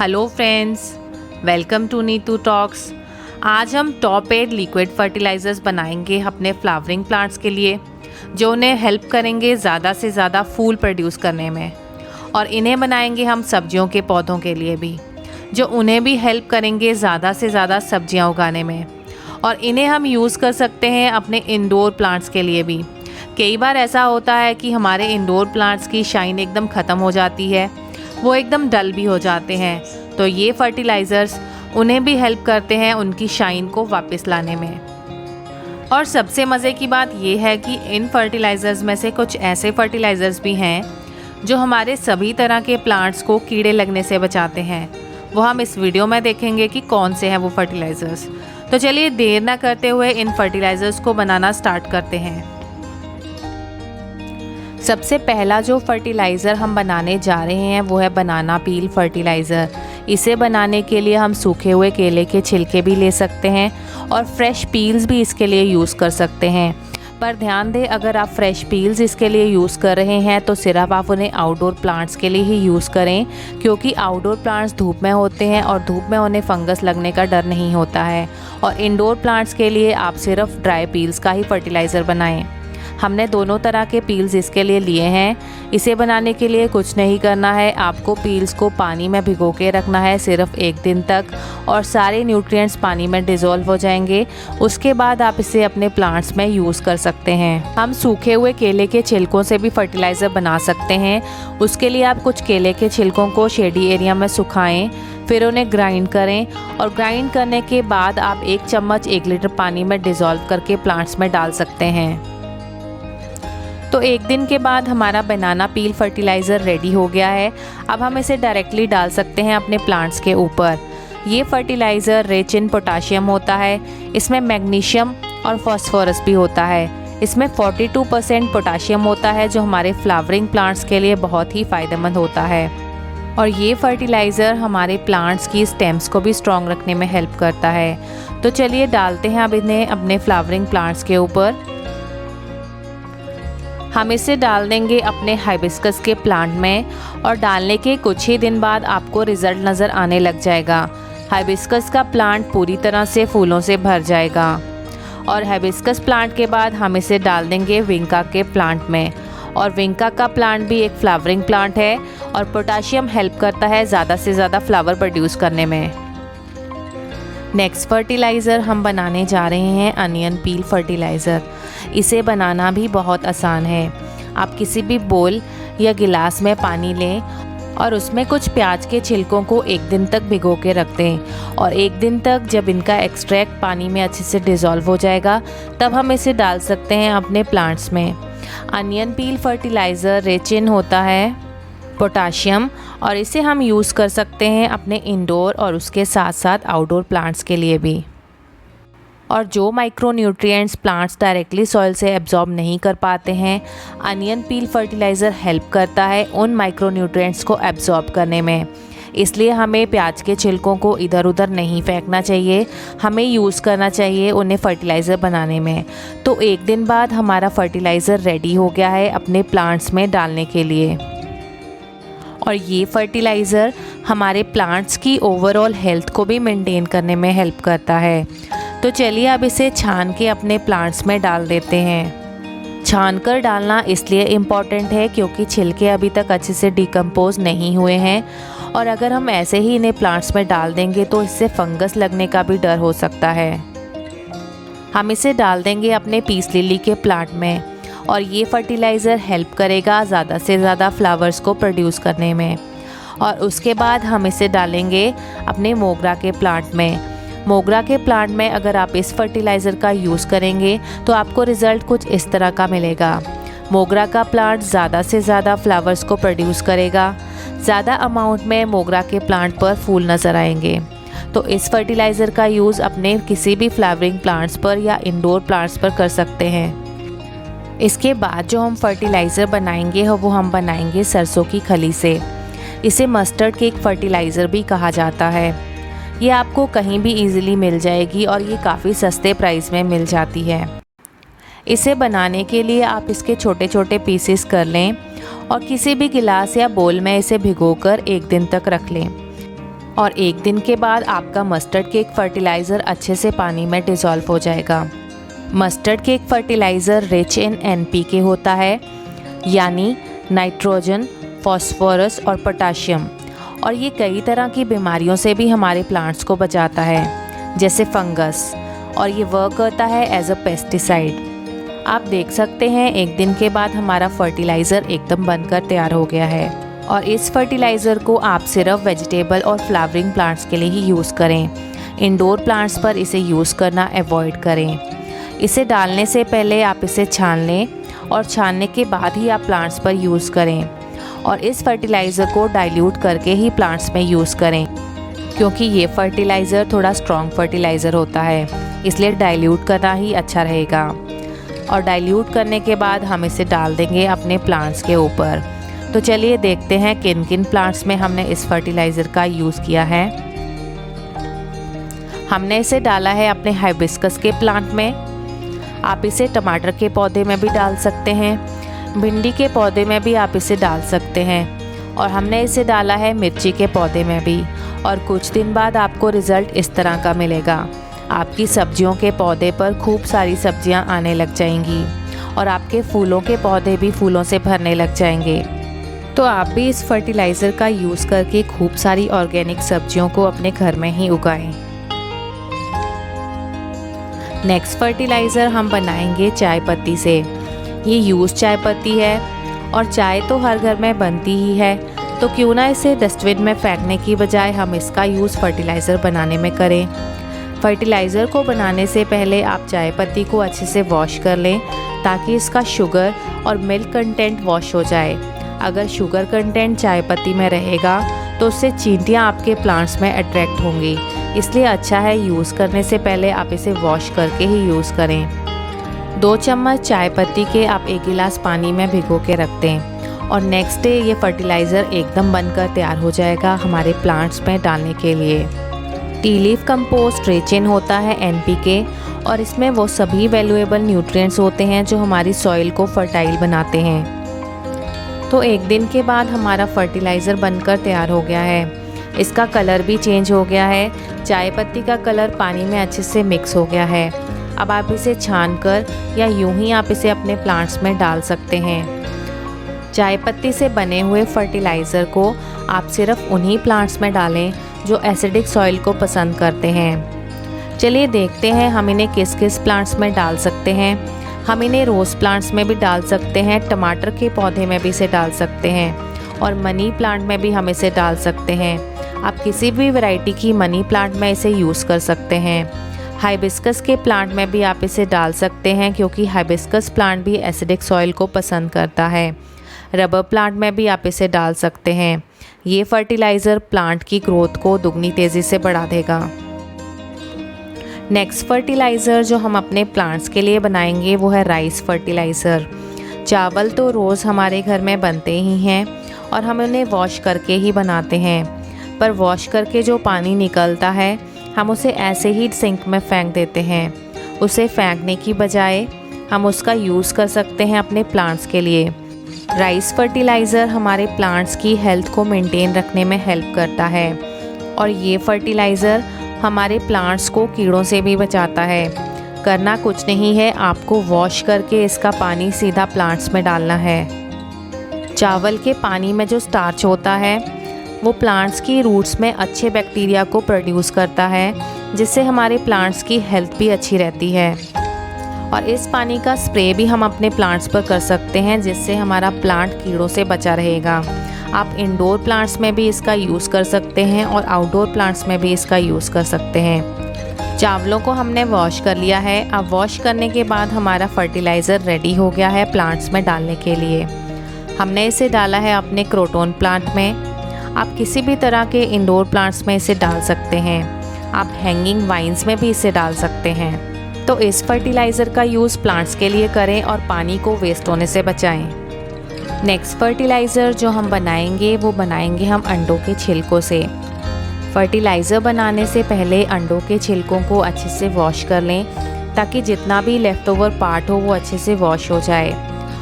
Hello friends, welcome to Neetu talks. आज हम top 8 liquid fertilisers बनाएंगे अपने फ्लावरिंग प्लांट्स के लिए, जो उन्हें हेल्प करेंगे ज़्यादा से ज़्यादा फूल प्रोड्यूस करने में। और इन्हें बनाएंगे हम सब्जियों के पौधों के लिए भी, जो उन्हें भी हेल्प करेंगे ज़्यादा से ज़्यादा सब्जियां उगाने में। और इन्हें हम यूज़ कर सकते हैं अपने इंडोर प्लांट्स के लिए भी। कई बार ऐसा होता है कि हमारे इंडोर प्लांट्स की शाइन एकदम ख़त्म हो जाती है, वो एकदम डल भी हो जाते हैं, तो ये फर्टिलाइज़र्स उन्हें भी हेल्प करते हैं उनकी शाइन को वापस लाने में। और सबसे मज़े की बात ये है कि इन फर्टिलाइज़र्स में से कुछ ऐसे फर्टिलाइज़र्स भी हैं जो हमारे सभी तरह के प्लांट्स को कीड़े लगने से बचाते हैं। वो हम इस वीडियो में देखेंगे कि कौन से हैं वो फर्टिलाइज़र्स। तो चलिए देर ना करते हुए इन फर्टिलाइज़र्स को बनाना स्टार्ट करते हैं। सबसे पहला जो फर्टिलाइज़र हम बनाने जा रहे हैं वो है बनाना पील फर्टिलाइज़र। इसे बनाने के लिए हम सूखे हुए केले के छिलके भी ले सकते हैं और फ्रेश पील्स भी इसके लिए यूज़ कर सकते हैं। पर ध्यान दें, अगर आप फ्रेश पील्स इसके लिए यूज़ कर रहे हैं तो सिर्फ आप उन्हें आउटडोर प्लांट्स के लिए ही यूज़ करें, क्योंकि आउटडोर प्लांट्स धूप में होते हैं और धूप में उन्हें फंगस लगने का डर नहीं होता है। और इंडोर प्लांट्स के लिए आप सिर्फ ड्राई पील्स का ही फर्टिलाइज़र बनाएं। हमने दोनों तरह के पील्स इसके लिए लिए हैं। इसे बनाने के लिए कुछ नहीं करना है, आपको पील्स को पानी में भिगो के रखना है सिर्फ 1 दिन तक, और सारे न्यूट्रिएंट्स पानी में डिज़ोल्व हो जाएंगे। उसके बाद आप इसे अपने प्लांट्स में यूज़ कर सकते हैं। हम सूखे हुए केले के छिलकों से भी फर्टिलाइज़र बना सकते हैं। उसके लिए आप कुछ केले के छिलकों को शेडी एरिया में सुखाएं, फिर उन्हें ग्राइंड करें, और ग्राइंड करने के बाद आप 1 चम्मच 1 लीटर पानी में डिज़ोल्व करके प्लांट्स में डाल सकते हैं। तो 1 दिन के बाद हमारा बनाना पील फर्टिलाइज़र रेडी हो गया है। अब हम इसे डायरेक्टली डाल सकते हैं अपने प्लांट्स के ऊपर। ये फर्टिलाइज़र रिच इन पोटाशियम होता है, इसमें मैग्नीशियम और फॉस्फोरस भी होता है। इसमें 42% पोटाशियम होता है, जो हमारे फ्लावरिंग प्लांट्स के लिए बहुत ही फ़ायदेमंद होता है। और ये फर्टिलाइज़र हमारे प्लांट्स की स्टेम्स को भी स्ट्रॉन्ग रखने में हेल्प करता है। तो चलिए डालते हैं अब इन्हें अपने फ्लावरिंग प्लांट्स के ऊपर। हम इसे डाल देंगे अपने हाइबिस्कस के प्लांट में, और डालने के कुछ ही दिन बाद आपको रिज़ल्ट नज़र आने लग जाएगा। हाइबिस्कस का प्लांट पूरी तरह से फूलों से भर जाएगा। और हाइबिस्कस प्लांट के बाद हम इसे डाल देंगे विंका के प्लांट में। और विंका का प्लांट भी एक फ्लावरिंग प्लांट है, और पोटाशियम हेल्प करता है ज़्यादा से ज़्यादा फ्लावर प्रोड्यूस करने में। नेक्स्ट फर्टिलाइज़र हम बनाने जा रहे हैं अनियन पील फर्टिलाइज़र। इसे बनाना भी बहुत आसान है। आप किसी भी बोल या गिलास में पानी लें और उसमें कुछ प्याज के छिलकों को 1 दिन तक भिगो के रख दें, और 1 दिन तक जब इनका एक्सट्रैक्ट पानी में अच्छे से डिज़ोल्व हो जाएगा, तब हम इसे डाल सकते हैं अपने प्लांट्स में। Onion peel fertiliser rich in होता है पोटाशियम, और इसे हम यूज़ कर सकते हैं अपने इंडोर और उसके साथ साथ आउटडोर प्लांट्स के लिए भी। और जो micro nutrients plants directly soil से एब्जॉर्ब नहीं कर पाते हैं, अनियन पील फर्टिलाइज़र हेल्प करता है उन माइक्रो न्यूट्रिएंट्स को एब्जॉर्ब करने में। इसलिए हमें प्याज के छिलकों को इधर उधर नहीं फेंकना चाहिए, हमें यूज़ करना चाहिए उन्हें फर्टिलाइज़र बनाने में। तो 1 दिन बाद हमारा फर्टिलाइज़र रेडी हो गया है अपने प्लांट्स में डालने के लिए। और ये फर्टिलाइज़र हमारे प्लांट्स की ओवरऑल हेल्थ को भी मेंटेन करने में हेल्प करता है। तो चलिए अब इसे छान के अपने प्लांट्स में डाल देते हैं। छान कर डालना इसलिए इम्पॉर्टेंट है क्योंकि छिलके अभी तक अच्छे से डिकम्पोज नहीं हुए हैं, और अगर हम ऐसे ही इन्हें प्लांट्स में डाल देंगे तो इससे फंगस लगने का भी डर हो सकता है। हम इसे डाल देंगे अपने पीस लिली के प्लांट में, और ये फर्टिलाइज़र हेल्प करेगा ज़्यादा से ज़्यादा फ्लावर्स को प्रोड्यूस करने में। और उसके बाद हम इसे डालेंगे अपने मोगरा के प्लांट में। मोगरा के प्लांट में अगर आप इस फर्टिलाइज़र का यूज़ करेंगे तो आपको रिज़ल्ट कुछ इस तरह का मिलेगा। मोगरा का प्लांट ज़्यादा से ज़्यादा फ्लावर्स को प्रोड्यूस करेगा, ज़्यादा अमाउंट में मोगरा के प्लांट पर फूल नज़र आएंगे। तो इस फर्टिलाइज़र का यूज़ अपने किसी भी फ्लावरिंग प्लांट्स पर या इंडोर प्लांट्स पर कर सकते हैं। इसके बाद जो हम फर्टिलाइज़र बनाएंगे वो हम बनाएंगे सरसों की खली से। इसे मस्टर्ड केक फर्टिलाइज़र भी कहा जाता है। ये आपको कहीं भी इजीली मिल जाएगी और ये काफ़ी सस्ते प्राइस में मिल जाती है। इसे बनाने के लिए आप इसके छोटे छोटे पीसेस कर लें और किसी भी गिलास या बोल में इसे भिगोकर 1 दिन तक रख लें। और 1 दिन के बाद आपका मस्टर्ड केक फर्टिलाइज़र अच्छे से पानी में डिज़ोल्व हो जाएगा। Mustard cake fertiliser rich in NPK होता है, यानी नाइट्रोजन, फॉस्फोरस और पोटाशियम, और ये कई तरह की बीमारियों से भी हमारे प्लांट्स को बचाता है, जैसे फंगस, और ये वर्क करता है एज अ पेस्टिसाइड। आप देख सकते हैं 1 दिन के बाद हमारा फर्टिलाइज़र एकदम बनकर तैयार हो गया है। और इस फर्टिलाइज़र को आप सिर्फ वेजिटेबल और फ्लावरिंग प्लांट्स के लिए ही यूज़ करें। इंडोर प्लांट्स पर इसे यूज़ करना अवॉइड करें। इसे डालने से पहले आप इसे छान लें और छानने के बाद ही आप प्लांट्स पर यूज़ करें। और इस फर्टिलाइज़र को डाइल्यूट करके ही प्लांट्स में यूज़ करें, क्योंकि ये फर्टिलाइज़र थोड़ा स्ट्रॉन्ग फर्टिलाइज़र होता है, इसलिए डाइल्यूट करना ही अच्छा रहेगा। और डाइल्यूट करने के बाद हम इसे डाल देंगे अपने प्लांट्स के ऊपर। तो चलिए देखते हैं किन किन प्लांट्स में हमने इस फर्टिलाइज़र का यूज़ किया है। हमने इसे डाला है अपने हाइबिस्कस के प्लांट में। आप इसे टमाटर के पौधे में भी डाल सकते हैं, भिंडी के पौधे में भी आप इसे डाल सकते हैं, और हमने इसे डाला है मिर्ची के पौधे में भी। और कुछ दिन बाद आपको रिज़ल्ट इस तरह का मिलेगा। आपकी सब्जियों के पौधे पर खूब सारी सब्जियां आने लग जाएंगी और आपके फूलों के पौधे भी फूलों से भरने लग जाएंगे। तो आप भी इस फर्टिलाइज़र का यूज़ करके खूब सारी ऑर्गेनिक सब्जियों को अपने घर में ही उगाएं। नेक्स्ट फर्टिलाइज़र हम बनाएंगे चाय पत्ती से। ये यूज़ चाय पत्ती है और चाय तो हर घर में बनती ही है, तो क्यों ना इसे डस्टबिन में फेंकने की बजाय हम इसका यूज़ फर्टिलाइज़र बनाने में करें। फर्टिलाइज़र को बनाने से पहले आप चाय पत्ती को अच्छे से वॉश कर लें, ताकि इसका शुगर और मिल्क कंटेंट वॉश हो जाए। अगर शुगर कंटेंट चाय पत्ती में रहेगा तो उससे चींटियाँ आपके प्लांट्स में अट्रैक्ट होंगी, इसलिए अच्छा है यूज़ करने से पहले आप इसे वॉश करके ही यूज़ करें। 2 चम्मच चाय पत्ती के आप 1 गिलास पानी में भिगो के रख दें, और नेक्स्ट डे ये फर्टिलाइज़र एकदम बनकर तैयार हो जाएगा हमारे प्लांट्स में डालने के लिए। T leaf compost rich in होता है NPK, और इसमें वो सभी वैल्यूएबल न्यूट्रिएंट्स होते हैं जो हमारी सॉइल को फर्टाइल बनाते हैं। तो 1 दिन के बाद हमारा फर्टिलाइज़र बनकर तैयार हो गया है। इसका कलर भी चेंज हो गया है, चाय पत्ती का कलर पानी में अच्छे से मिक्स हो गया है। अब आप इसे छानकर या यूं ही आप इसे अपने प्लांट्स में डाल सकते हैं। चाय पत्ती से बने हुए फर्टिलाइज़र को आप सिर्फ उन्हीं प्लांट्स में डालें जो एसिडिक सॉइल को पसंद करते हैं। चलिए देखते हैं हम इन्हें किस किस प्लांट्स में डाल सकते हैं। हम इन्हें रोज़ प्लांट्स में भी डाल सकते हैं, टमाटर के पौधे में भी इसे डाल सकते हैं, और मनी प्लांट में भी हम इसे डाल सकते हैं। आप किसी भी वैरायटी की मनी प्लांट में इसे यूज़ कर सकते हैं। हाइबिस्कस के प्लांट में भी आप इसे डाल सकते हैं, क्योंकि हाइबिस्कस प्लांट भी एसिडिक सॉइल को पसंद करता है। रबर प्लांट में भी आप इसे डाल सकते हैं। ये फर्टिलाइज़र प्लांट की ग्रोथ को दुगनी तेज़ी से बढ़ा देगा। नेक्स्ट फर्टिलाइज़र जो हम अपने प्लांट्स के लिए बनाएंगे वो है राइस फर्टिलाइज़र। चावल तो रोज़ हमारे घर में बनते ही हैं और हम उन्हें वॉश करके ही बनाते हैं, पर वॉश करके जो पानी निकलता है हम उसे ऐसे ही सिंक में फेंक देते हैं। उसे फेंकने की बजाय हम उसका यूज़ कर सकते हैं अपने प्लांट्स के लिए। राइस फर्टिलाइज़र हमारे प्लांट्स की हेल्थ को मेंटेन रखने में हेल्प करता है, और ये फर्टिलाइज़र हमारे प्लांट्स को कीड़ों से भी बचाता है। करना कुछ नहीं है, आपको वॉश करके इसका पानी सीधा प्लांट्स में डालना है। चावल के पानी में जो स्टार्च होता है वो प्लांट्स की रूट्स में अच्छे बैक्टीरिया को प्रोड्यूस करता है, जिससे हमारे प्लांट्स की हेल्थ भी अच्छी रहती है। और इस पानी का स्प्रे भी हम अपने प्लांट्स पर कर सकते हैं, जिससे हमारा प्लांट कीड़ों से बचा रहेगा। आप इंडोर प्लांट्स में भी इसका यूज़ कर सकते हैं और आउटडोर प्लांट्स में भी इसका यूज़ कर सकते हैं। चावलों को हमने वॉश कर लिया है। अब वॉश करने के बाद हमारा फर्टिलाइज़र रेडी हो गया है प्लांट्स में डालने के लिए। हमने इसे डाला है अपने क्रोटोन प्लांट में। आप किसी भी तरह के इंडोर प्लांट्स में इसे डाल सकते हैं। आप हैंगिंग वाइन्स में भी इसे डाल सकते हैं। तो इस फर्टिलाइज़र का यूज़ प्लांट्स के लिए करें और पानी को वेस्ट होने से बचाएं। नेक्स्ट फर्टिलाइज़र जो हम बनाएंगे वो बनाएंगे हम अंडों के छिलकों से। फर्टिलाइज़र बनाने से पहले अंडों के छिलकों को अच्छे से वॉश कर लें, ताकि जितना भी लेफ़्ट ओवर पार्ट हो वो अच्छे से वॉश हो जाए।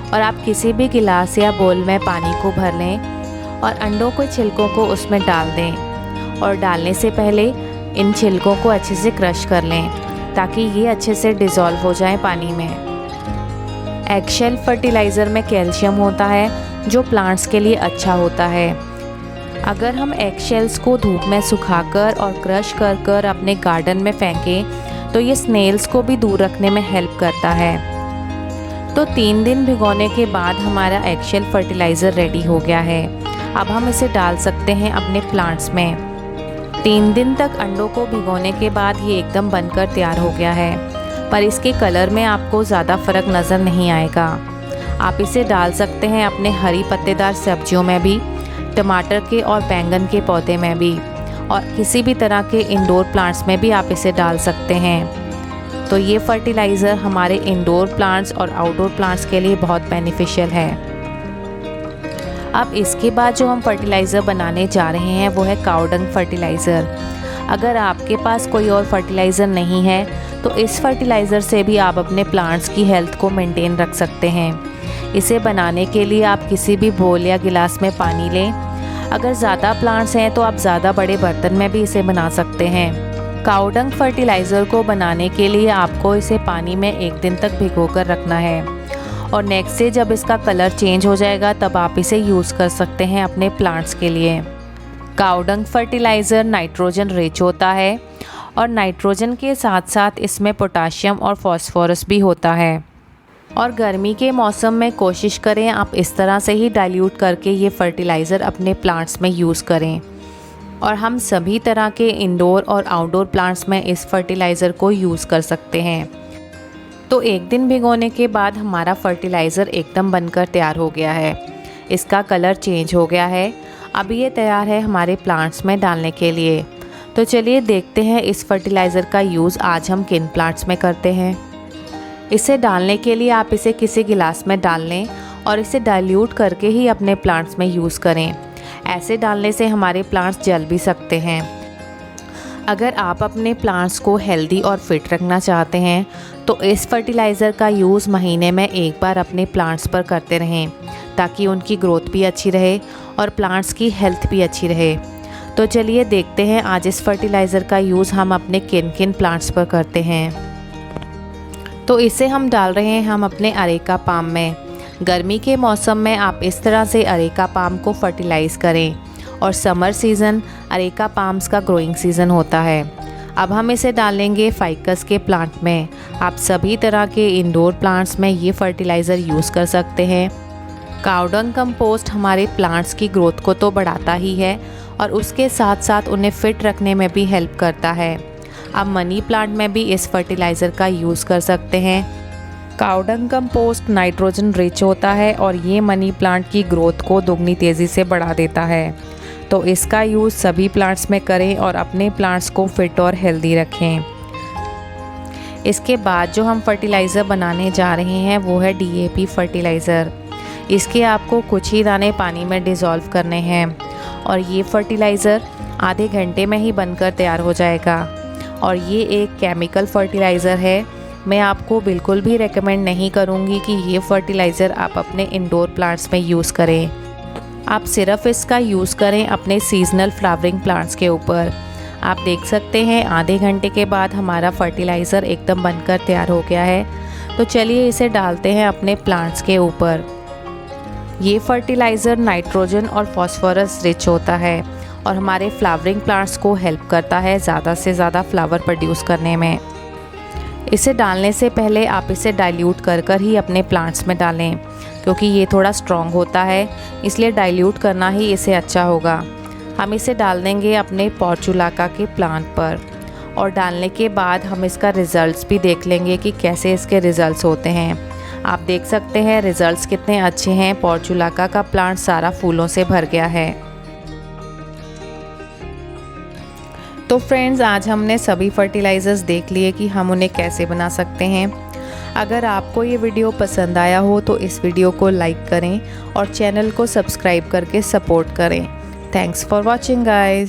और आप किसी भी गिलास या बोल में पानी को भर लें और अंडों के छिलकों को उसमें डाल दें, और डालने से पहले इन छिलकों को अच्छे से क्रश कर लें ताकि ये अच्छे से डिज़ोल्व हो जाए पानी में। एगशेल फर्टिलाइज़र में कैल्शियम होता है जो प्लांट्स के लिए अच्छा होता है। अगर हम एगशेल्स को धूप में सुखाकर और क्रश कर कर अपने गार्डन में फेंकें तो ये स्नेल्स को भी दूर रखने में हेल्प करता है। तो 3 दिन भिगोने के बाद हमारा एगशेल फर्टिलाइज़र रेडी हो गया है। अब हम इसे डाल सकते हैं अपने प्लांट्स में। 3 दिन तक अंडों को भिगोने के बाद ये एकदम बनकर तैयार हो गया है, पर इसके कलर में आपको ज़्यादा फ़र्क नज़र नहीं आएगा। आप इसे डाल सकते हैं अपने हरी पत्तेदार सब्जियों में भी, टमाटर के और बैंगन के पौधे में भी, और किसी भी तरह के इंडोर प्लांट्स में भी आप इसे डाल सकते हैं। तो ये फर्टिलाइज़र हमारे इंडोर प्लांट्स और आउटडोर प्लांट्स के लिए बहुत बेनिफिशियल है। अब इसके बाद जो हम फर्टिलाइज़र बनाने जा रहे हैं वो है काऊ डंग फर्टिलाइज़र। अगर आपके पास कोई और फर्टिलाइज़र नहीं है तो इस फर्टिलाइज़र से भी आप अपने प्लांट्स की हेल्थ को मेंटेन रख सकते हैं। इसे बनाने के लिए आप किसी भी बोल या गिलास में पानी लें। अगर ज़्यादा प्लांट्स हैं तो आप ज़्यादा बड़े बर्तन में भी इसे बना सकते हैं। काऊ डंग फर्टिलाइज़र को बनाने के लिए आपको इसे पानी में 1 दिन तक भिगोकर रखना है और नेक्स्ट डे जब इसका कलर चेंज हो जाएगा तब आप इसे यूज़ कर सकते हैं अपने प्लांट्स के लिए। काऊ डंग फर्टिलाइज़र नाइट्रोजन रिच होता है और नाइट्रोजन के साथ साथ इसमें पोटाशियम और फॉस्फोरस भी होता है। और गर्मी के मौसम में कोशिश करें आप इस तरह से ही डाइल्यूट करके ये फर्टिलाइज़र अपने प्लांट्स में यूज़ करें। और हम सभी तरह के इंडोर और आउटडोर प्लांट्स में इस फर्टिलाइज़र को यूज़ कर सकते हैं। तो 1 दिन भिगोने के बाद हमारा फर्टिलाइज़र एकदम बनकर तैयार हो गया है। इसका कलर चेंज हो गया है। अब ये तैयार है हमारे प्लांट्स में डालने के लिए। तो चलिए देखते हैं इस फर्टिलाइज़र का यूज़ आज हम किन प्लांट्स में करते हैं। इसे डालने के लिए आप इसे किसी गिलास में डाल लें और इसे डाइल्यूट करके ही अपने प्लांट्स में यूज़ करें। ऐसे डालने से हमारे प्लांट्स जल भी सकते हैं। अगर आप अपने प्लांट्स को हेल्दी और फिट रखना चाहते हैं तो इस फर्टिलाइज़र का यूज़ महीने में 1 बार अपने प्लांट्स पर करते रहें ताकि उनकी ग्रोथ भी अच्छी रहे और प्लांट्स की हेल्थ भी अच्छी रहे। तो चलिए देखते हैं आज इस फर्टिलाइज़र का यूज़ हम अपने किन किन प्लांट्स पर करते हैं। तो इसे हम डाल रहे हैं हम अपने अरेका पाम में। गर्मी के मौसम में आप इस तरह से अरेका पाम को फर्टिलाइज़ करें और समर सीज़न अरेका पाम्स का ग्रोइंग सीज़न होता है। अब हम इसे डालेंगे फाइकस के प्लांट में। आप सभी तरह के इंडोर प्लांट्स में ये फर्टिलाइज़र यूज़ कर सकते हैं। काऊ डंग कंपोस्ट हमारे प्लांट्स की ग्रोथ को तो बढ़ाता ही है और उसके साथ साथ उन्हें फिट रखने में भी हेल्प करता है। आप मनी प्लांट में भी इस फर्टिलाइज़र का यूज़ कर सकते हैं। काऊ डंग कंपोस्ट नाइट्रोजन रिच होता है और ये मनी प्लांट की ग्रोथ को दोगुनी तेज़ी से बढ़ा देता है। तो इसका यूज़ सभी प्लांट्स में करें और अपने प्लांट्स को फिट और हेल्दी रखें। इसके बाद जो हम फर्टिलाइज़र बनाने जा रहे हैं वो है DAP फर्टिलाइज़र। इसके आपको कुछ ही दाने पानी में डिज़ोल्व करने हैं और ये फर्टिलाइज़र आधे घंटे में ही बनकर तैयार हो जाएगा। और ये एक केमिकल फर्टिलाइज़र है। मैं आपको बिल्कुल भी रेकमेंड नहीं करूँगी कि ये फर्टिलाइज़र आप अपने इंडोर प्लांट्स में यूज़ करें। आप सिर्फ इसका यूज़ करें अपने सीजनल फ्लावरिंग प्लांट्स के ऊपर। आप देख सकते हैं आधे घंटे के बाद हमारा फर्टिलाइज़र एकदम बनकर तैयार हो गया है। तो चलिए इसे डालते हैं अपने प्लांट्स के ऊपर। ये फर्टिलाइज़र नाइट्रोजन और फॉस्फोरस रिच होता है और हमारे फ्लावरिंग प्लांट्स को हेल्प करता है ज़्यादा से ज़्यादा फ्लावर प्रोड्यूस करने में। इसे डालने से पहले आप इसे डाइल्यूट कर कर ही अपने प्लांट्स में डालें क्योंकि ये थोड़ा स्ट्रॉन्ग होता है, इसलिए डाइल्यूट करना ही इसे अच्छा होगा। हम इसे डाल देंगे अपने पोर्चुलाका के प्लांट पर और डालने के बाद हम इसका रिज़ल्ट्स भी देख लेंगे कि कैसे इसके रिज़ल्ट्स होते हैं। आप देख सकते हैं रिज़ल्ट्स कितने अच्छे हैं। पोर्चुलाका का प्लांट सारा फूलों से भर गया है। तो फ्रेंड्स आज हमने सभी फर्टिलाइज़र्स देख लिए कि हम उन्हें कैसे बना सकते हैं। अगर आपको ये वीडियो पसंद आया हो तो इस वीडियो को लाइक करें और चैनल को सब्सक्राइब करके सपोर्ट करें। Thanks for watching guys.